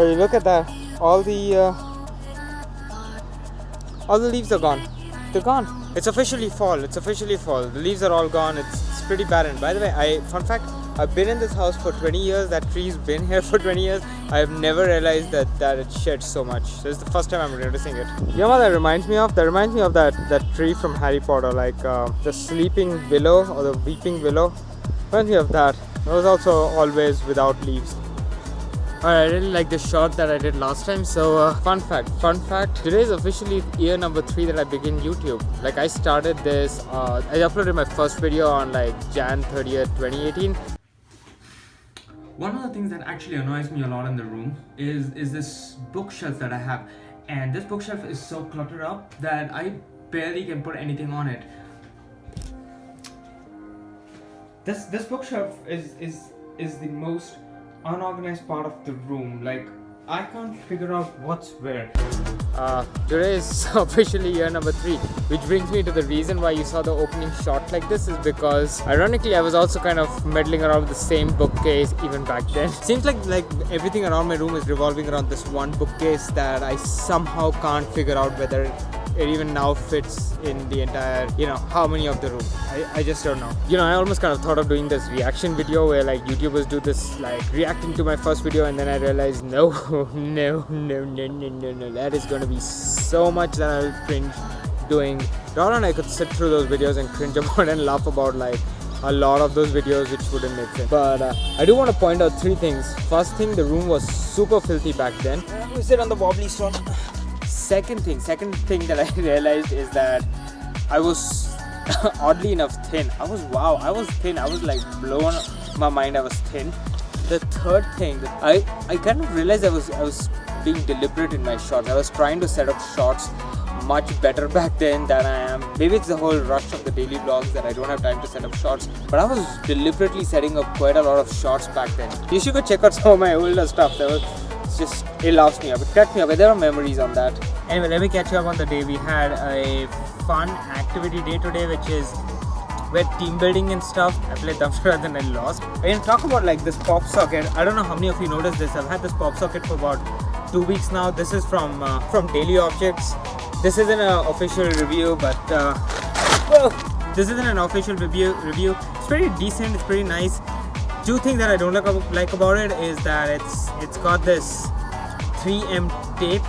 Oh, you look at that. All the leaves are gone. They're gone. It's officially fall. It's officially fall. The leaves are all gone. It's pretty barren. By the way, fun fact, I've been in this house for 20 years. That tree's been here for 20 years. I've never realized that it sheds so much. This is the first time I'm noticing it. You know what that reminds me of? That reminds me of that tree from Harry Potter, like the sleeping willow or the weeping willow. Reminds me of that. It was also always without leaves. Alright, I really like the shot that I did last time. So fun fact, today is officially year number 3 that I begin YouTube. Like I started this, I uploaded my first video on like Jan 30th, 2018. One of the things that actually annoys me a lot in the room is this bookshelf that I have. And this bookshelf is so cluttered up that I barely can put anything on it. This bookshelf is the most unorganized part of the room. Like I can't figure out what's where. Today is officially year number 3, which brings me to the reason why you saw the opening shot like this is because ironically I was also kind of meddling around with the same bookcase even back then. Seems like everything around my room is revolving around this one bookcase that I somehow can't figure out whether it even now fits in the entire, harmony of the room. I just don't know. I almost kind of thought of doing this reaction video where like YouTubers do this, like reacting to my first video, and then I realized no, that is going to be so much that I'll cringe doing. Ron and I could sit through those videos and cringe about and laugh about like a lot of those videos which wouldn't make sense. But I do want to point out 3 things. First thing, the room was super filthy back then. We sit on the wobbly stone. Second thing that I realized is that I was oddly enough thin. I was thin. I was like blown my mind. I was thin. The third thing that I kind of realized I was being deliberate in my shots. I was trying to set up shots much better back then than I am. Maybe it's the whole rush of the daily vlogs that I don't have time to set up shots, but I was deliberately setting up quite a lot of shots back then. You should go check out some of my older stuff. It laughs me up, it cracks me up. There are memories on that. Anyway, let me catch you up on the day. We had a fun activity day today, which is we're team building and stuff. I played Damshara and I lost. And talk about like this pop socket. I don't know how many of you noticed this. I've had this pop socket for about 2 weeks now. This is from Daily Objects. This isn't an official review, but this isn't an official review. It's pretty decent. It's pretty nice. 2 things that I don't like about it is that it's got this 3M tape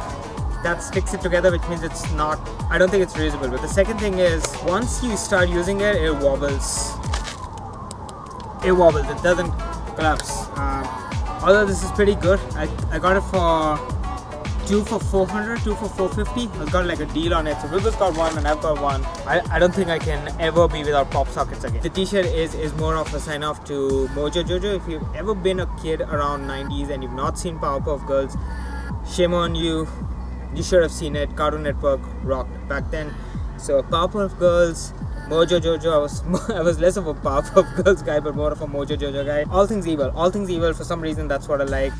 that sticks it together, which means it's not, I don't think it's reusable. But the second thing is, once you start using it, it wobbles. It doesn't collapse. Although this is pretty good. I got it for 2 for 400, 2 for 450. I've got like a deal on it. So Wilbur's got one and I've got one. I don't think I can ever be without pop sockets again. The t-shirt is more of a sign off to Mojo Jojo. If you've ever been a kid around 90s and you've not seen Powerpuff Girls, shame on you. You should have seen it. Cartoon Network rocked back then. So Powerpuff Girls, Mojo Jojo. I was less of a Powerpuff Girls guy, but more of a Mojo Jojo guy. All things evil. For some reason, that's what I like.